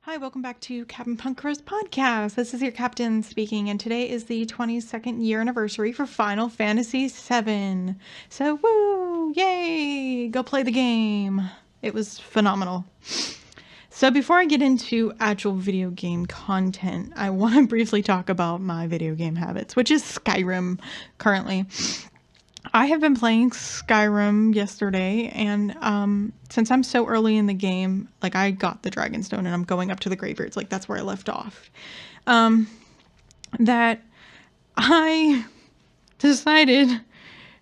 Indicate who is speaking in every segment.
Speaker 1: Hi, welcome back to Captain Punkro's podcast. This is your captain speaking, and today is the 22nd year anniversary for Final Fantasy VII. So, woo! Yay! Go play the game. It was phenomenal. So before I get into actual video game content, I want to briefly talk about my video game habits, which is Skyrim currently. I have been playing Skyrim yesterday, and since I'm so early in the game, like I got the Dragonstone and I'm going up to the Greybeards, like that's where I left off, that I decided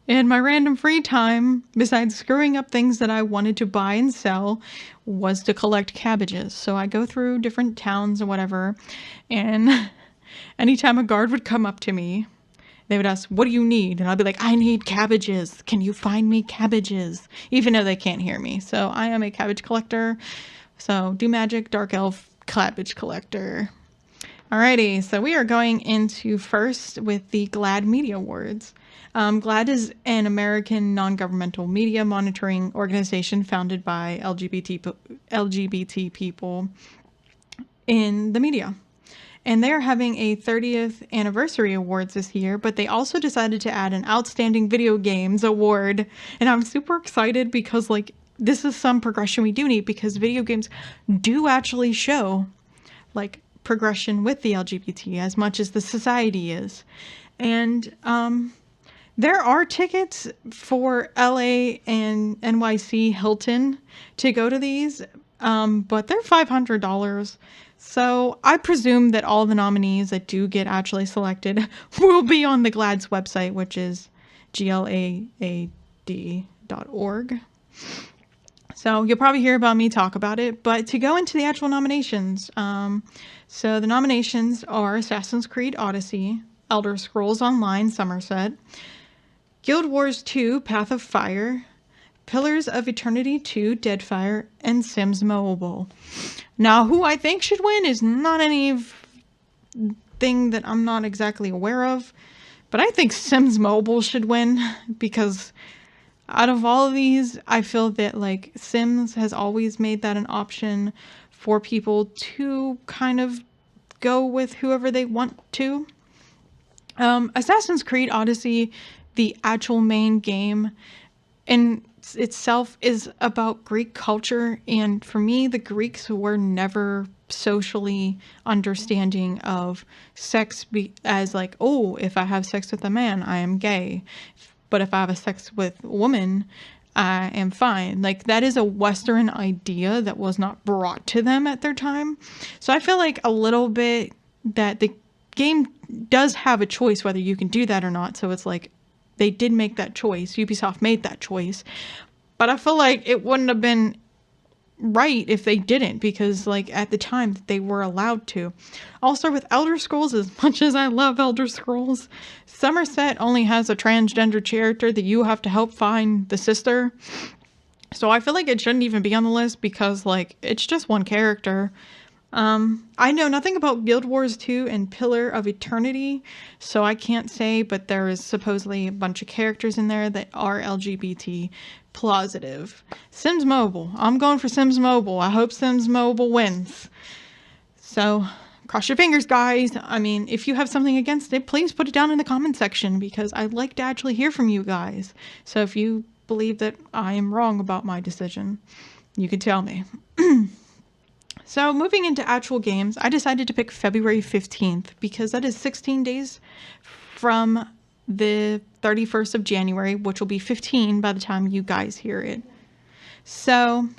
Speaker 1: in my random free time, besides screwing up things that I wanted to buy and sell, was to collect cabbages. So I go through different towns or whatever, and anytime a guard would come up to me, they would ask, what do you need? And I'll be like, I need cabbages. Can you find me cabbages? Even though they can't hear me. So I am a cabbage collector. So do magic, dark elf, cabbage collector. Alrighty, so we are going into first with the GLAAD Media Awards. GLAAD is an American non-governmental media monitoring organization founded by LGBT people in the media. And they're having a 30th anniversary awards this year, but they also decided to add an Outstanding Video Games award. And I'm super excited because, like, this is some progression we do need, because video games do actually show, like, progression with the LGBT as much as the society is. And there are tickets for LA and NYC Hilton to go to these, but they're $500. So I presume that all the nominees that do get actually selected will be on the GLAAD's website, which is glaad.org. So you'll probably hear about me talk about it, but to go into the actual nominations, so the nominations are Assassin's Creed Odyssey, Elder Scrolls Online Somerset, Guild Wars 2 Path of Fire, Pillars of Eternity 2 Deadfire, and Sims Mobile. Now, who I think should win is not anything that I'm not exactly aware of, but I think Sims Mobile should win, because out of all of these, I feel that, like, Sims has always made that an option for people to kind of go with whoever they want to. Assassin's Creed Odyssey, the actual main game, in itself is about Greek culture, and for me, the Greeks were never socially understanding of sex as like, oh, if I have sex with a man, I am gay, but if I have a sex with a woman, I am fine. Like, that is a Western idea that was not brought to them at their time. So I feel like a little bit that the game does have a choice whether you can do that or not. So it's like, they did make that choice. Ubisoft made that choice. But I feel like it wouldn't have been right if they didn't, because, like, at the time they were allowed to. Also, with Elder Scrolls, as much as I love Elder Scrolls, Somerset only has a transgender character that you have to help find the sister. So I feel like it shouldn't even be on the list, because, like, it's just one character. I know nothing about Guild Wars 2 and Pillar of Eternity, so I can't say, but there is supposedly a bunch of characters in there that are LGBT positive. Sims Mobile. I'm going for Sims Mobile. I hope Sims Mobile wins. So, cross your fingers, guys. I mean, if you have something against it, please put it down in the comment section, because I'd like to actually hear from you guys. So if you believe that I am wrong about my decision, you can tell me. So moving into actual games, I decided to pick February 15th because that is 16 days from the 31st of January, which will be 15 by the time you guys hear it. So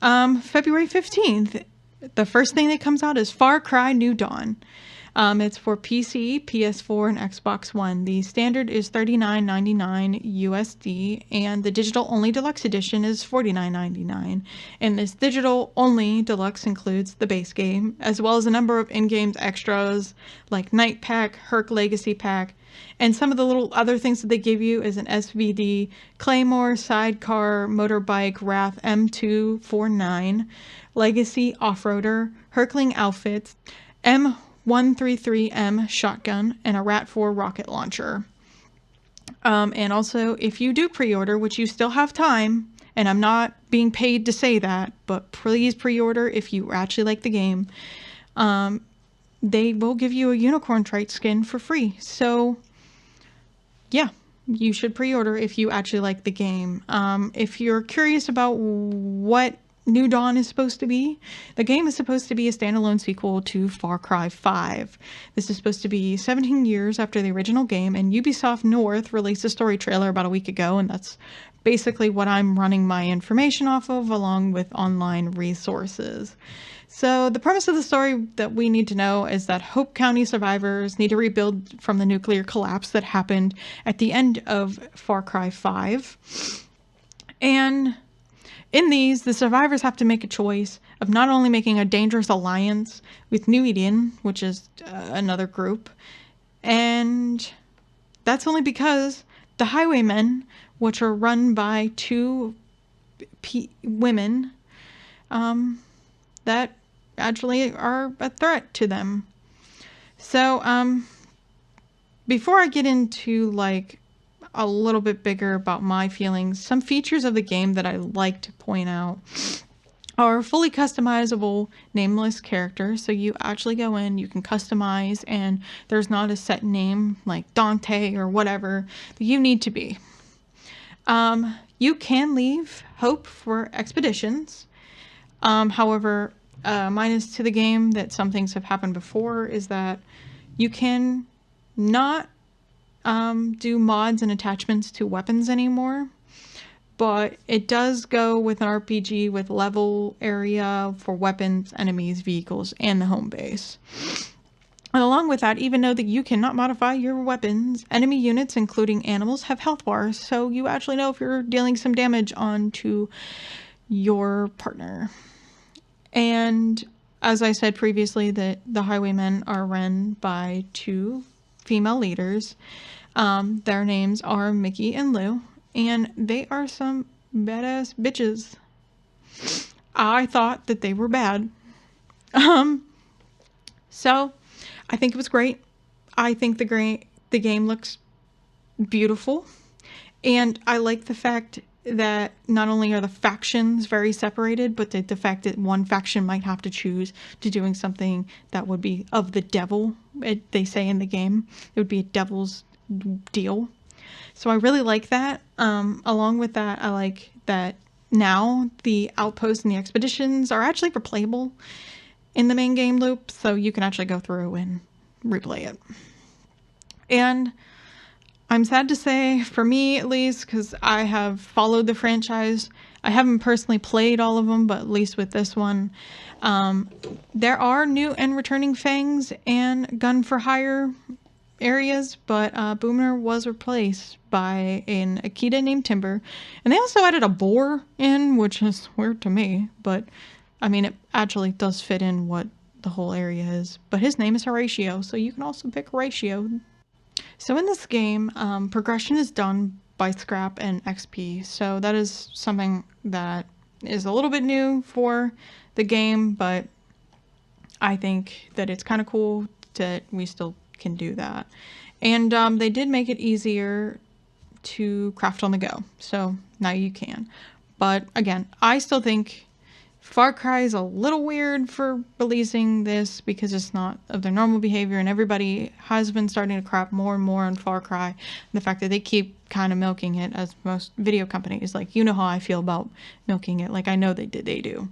Speaker 1: February 15th, the first thing that comes out is Far Cry New Dawn. It's for PC, PS4, and Xbox One. The standard is $39.99 USD, and the digital-only deluxe edition is $49.99. And this digital-only deluxe includes the base game, as well as a number of in-game extras like Night Pack, Herc Legacy Pack, and some of the little other things that they give you is an SVD, Claymore, Sidecar, Motorbike, Wrath M249, Legacy Off-Roader, Hercling Outfits, M133M shotgun, and a RAT4 rocket launcher. And also, if you do pre-order, which you still have time, And I'm not being paid to say that, but please pre-order if you actually like the game. They will give you a unicorn trait skin for free. So yeah, you should pre-order if you actually like the game. If you're curious about what New Dawn is supposed to be, the game is supposed to be a standalone sequel to Far Cry 5. This is supposed to be 17 years after the original game, and Ubisoft North released a story trailer about a week ago, and that's basically what I'm running my information off of, along with online resources. So the premise of the story that we need to know is that Hope County survivors need to rebuild from the nuclear collapse that happened at the end of Far Cry 5. And in these, the survivors have to make a choice of not only making a dangerous alliance with New Eden, which is another group, and that's only because the Highwaymen, which are run by two women, that actually are a threat to them. So, before I get into like a little bit bigger about my feelings, some features of the game that I like to point out are fully customizable nameless characters. So you actually go in, you can customize, and there's not a set name like Dante or whatever that you need to be. You can leave Hope for expeditions. However, minus to the game that some things have happened before is that you can not do mods and attachments to weapons anymore, but it does go with an RPG with level area for weapons, enemies, vehicles, and the home base. And along with that, even though that you cannot modify your weapons, enemy units, including animals, have health bars, so you actually know if you're dealing some damage onto your partner. And as I said previously, that the Highwaymen are run by two female leaders. Their names are Mickey and Lou, and they are some badass bitches. I thought that they were bad. So I think it was great. I think the game looks beautiful, and I like the fact that not only are the factions very separated, but the fact that one faction might have to choose to doing something that would be of the devil. They say in the game it would be a devil's deal. So I really like that. Along with that, I like that now the outposts and the expeditions are actually replayable in the main game loop, so you can actually go through and replay it. And I'm sad to say, for me at least, because I have followed the franchise, I haven't personally played all of them, but at least with this one, there are new and returning Fangs and Gun for Hire areas, but Boomer was replaced by an Akita named Timber, and they also added a boar in, which is weird to me, but I mean, it actually does fit in what the whole area is. But his name is Horatio, so you can also pick Horatio. So in this game, progression is done by scrap and XP, so that is something that is a little bit new for the game, but I think that it's kind of cool that we still can do that. And they did make it easier to craft on the go, so now you can. But again, I still think Far Cry is a little weird for releasing this because it's not of their normal behavior, and everybody has been starting to crap more and more on Far Cry. And the fact that they keep kind of milking it, as most video companies, like, you know how I feel about milking it, like I know they do.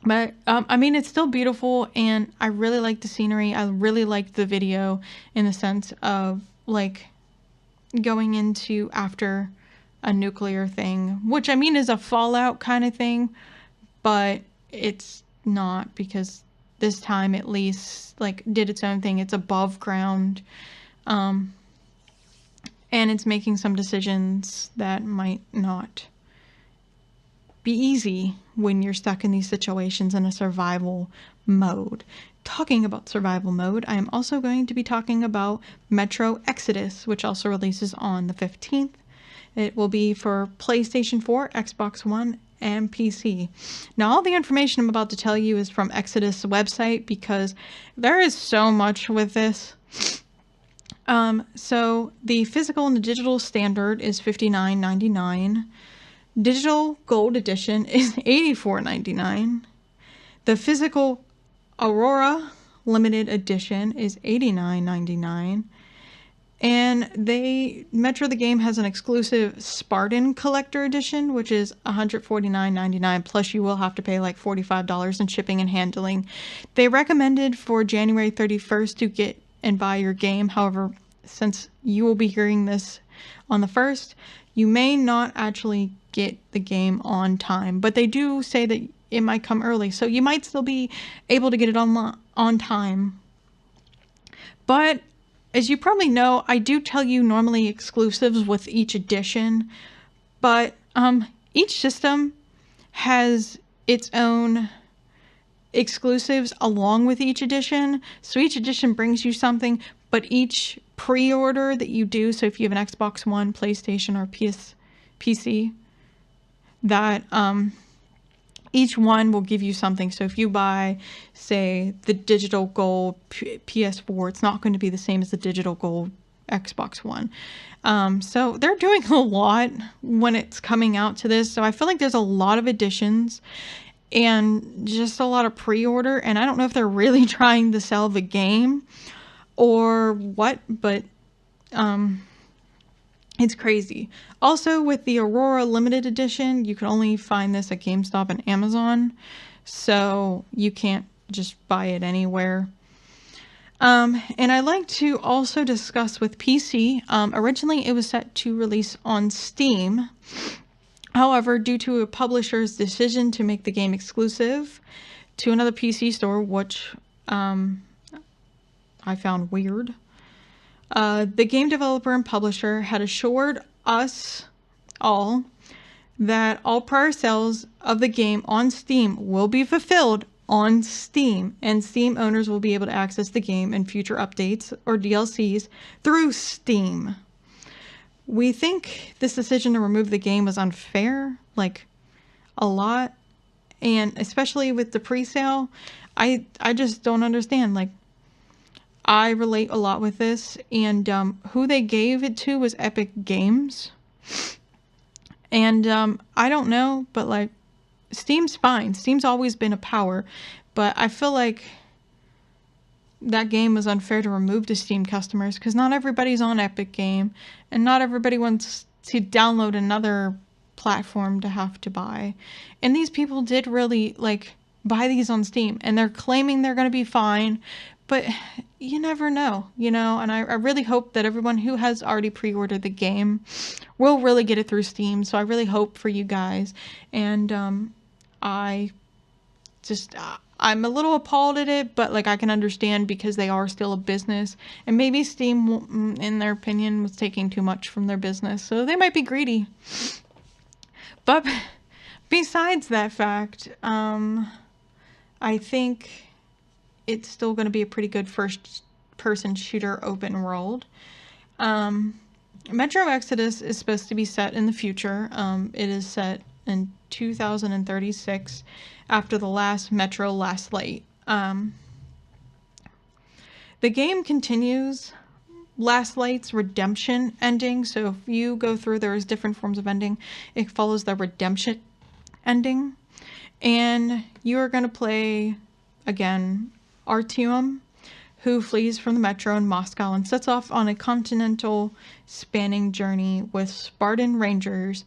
Speaker 1: But I mean, it's still beautiful, and I really like the scenery. I really like the video in the sense of like going into after a nuclear thing, which I mean is a Fallout kind of thing, but it's not, because this time at least like did its own thing. It's above ground, and it's making some decisions that might not be easy when you're stuck in these situations in a survival mode. Talking about survival mode, I am also going to be talking about Metro Exodus, which also releases on the 15th. It will be for PlayStation 4, Xbox One, and PC. Now, all the information I'm about to tell you is from Exodus' website, because there is so much with this. So the physical and the digital standard is $59.99. Digital Gold Edition is $84.99. The physical Aurora Limited Edition is $89.99. And Metro the game has an exclusive Spartan Collector Edition, which is $149.99, plus you will have to pay like $45 in shipping and handling. They recommended for January 31st to get and buy your game. However, since you will be hearing this on the 1st, you may not actually get the game on time, but they do say that it might come early, so you might still be able to get it on time. But as you probably know, I do tell you normally exclusives with each edition, but each system has its own exclusives along with each edition. So each edition brings you something, but each pre-order that you do, so if you have an Xbox One, PlayStation, or PC, that each one will give you something. So if you buy, say, the digital gold PS4, it's not going to be the same as the digital gold Xbox One. So they're doing a lot when it's coming out to this. So I feel like there's a lot of editions and just a lot of pre-order. And I don't know if they're really trying to sell the game or what, but it's crazy. Also, with the Aurora Limited Edition, you can only find this at GameStop and Amazon, so you can't just buy it anywhere. And I'd like to also discuss with PC. Originally, it was set to release on Steam. However, due to a publisher's decision to make the game exclusive to another PC store, which I found weird, the game developer and publisher had assured us all that all prior sales of the game on Steam will be fulfilled on Steam, and Steam owners will be able to access the game and future updates or DLCs through Steam. We think this decision to remove the game was unfair, like a lot, and especially with the pre-sale, I just don't understand. Like, I relate a lot with this, and who they gave it to was Epic Games. And I don't know, but like, Steam's fine. Steam's always been a power, but I feel like that game was unfair to remove to Steam customers because not everybody's on Epic Game, and not everybody wants to download another platform to have to buy. And these people did really like buy these on Steam, and they're claiming they're going to be fine, but you never know, you know, and I really hope that everyone who has already pre-ordered the game will really get it through Steam. So I really hope for you guys. And I'm a little appalled at it, but like I can understand because they are still a business, and maybe Steam, in their opinion, was taking too much from their business. So they might be greedy. But besides that fact, I think it's still going to be a pretty good first-person shooter open world. Metro Exodus is supposed to be set in the future. It is set in 2036 after the last Metro Last Light. The game continues Last Light's redemption ending. So if you go through, there's different forms of ending. It follows the redemption ending. And you are going to play, again, Artyom, who flees from the Metro in Moscow and sets off on a continental spanning journey with Spartan Rangers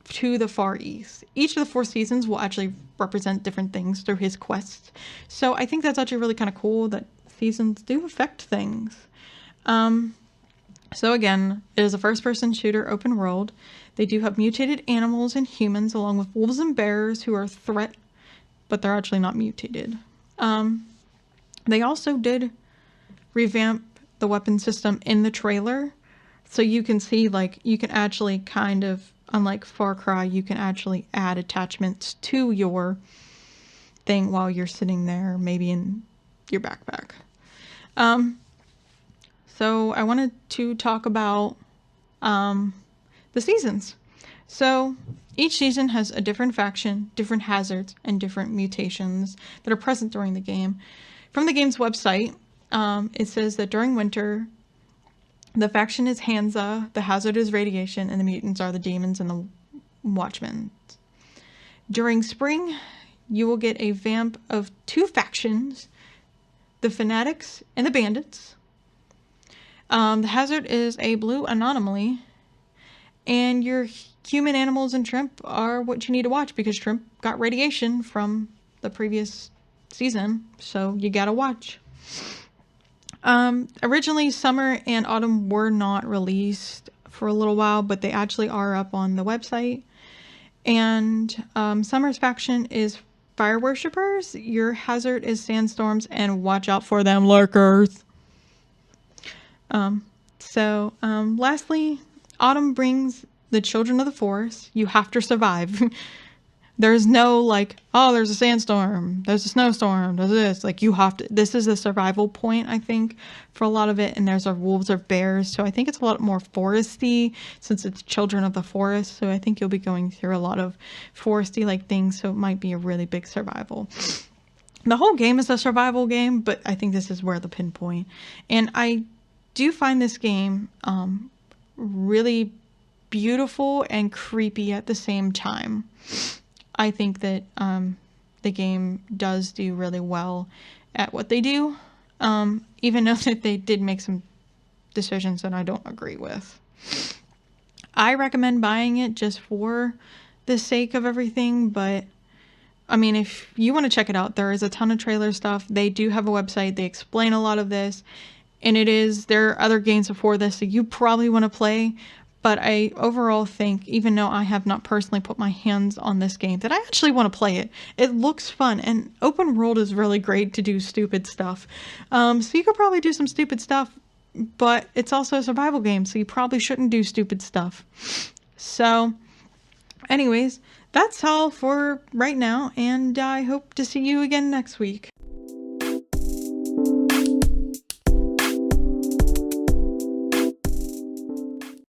Speaker 1: to the Far East. Each of the 4 seasons will actually represent different things through his quests. So I think that's actually really kind of cool that seasons do affect things. So again, it is a first-person shooter open world. They do have mutated animals and humans along with wolves and bears who are a threat, but they're actually not mutated. They also did revamp the weapon system in the trailer. So you can see, like, you can actually kind of, unlike Far Cry, you can actually add attachments to your thing while you're sitting there, maybe in your backpack. So I wanted to talk about the seasons. So each season has a different faction, different hazards, and different mutations that are present during the game. From the game's website, it says that during winter, the faction is Hansa, the hazard is radiation, and the mutants are the demons and the watchmen. During spring, you will get a vamp of 2 factions, the Fanatics and the Bandits. The hazard is a blue anomaly, and your human, animals, and shrimp are what you need to watch because shrimp got radiation from the previous season, so you gotta watch. Originally, summer and autumn were not released for a little while, but they actually are up on the website. And summer's faction is fire worshippers. Your hazard is sandstorms, and watch out for them lurkers. Lastly, autumn brings the children of the forest. You have to survive. There's no like, oh, there's a sandstorm, there's a snowstorm, there's this. Like, you have to, this is a survival point, I think, for a lot of it. And there's wolves or bears. So I think it's a lot more foresty since it's children of the forest. So I think you'll be going through a lot of foresty like things. So it might be a really big survival. The whole game is a survival game, but I think this is where the pinpoint. And I do find this game really beautiful and creepy at the same time. I think that the game does do really well at what they do, even though that they did make some decisions that I don't agree with. I recommend buying it just for the sake of everything, but I mean, if you want to check it out, there is a ton of trailer stuff. They do have a website. They explain a lot of this, and there are other games before this that you probably want to play. But I overall think, even though I have not personally put my hands on this game, that I actually want to play it. It looks fun, and open world is really great to do stupid stuff. So you could probably do some stupid stuff, but it's also a survival game, so you probably shouldn't do stupid stuff. So, anyways, that's all for right now, and I hope to see you again next week.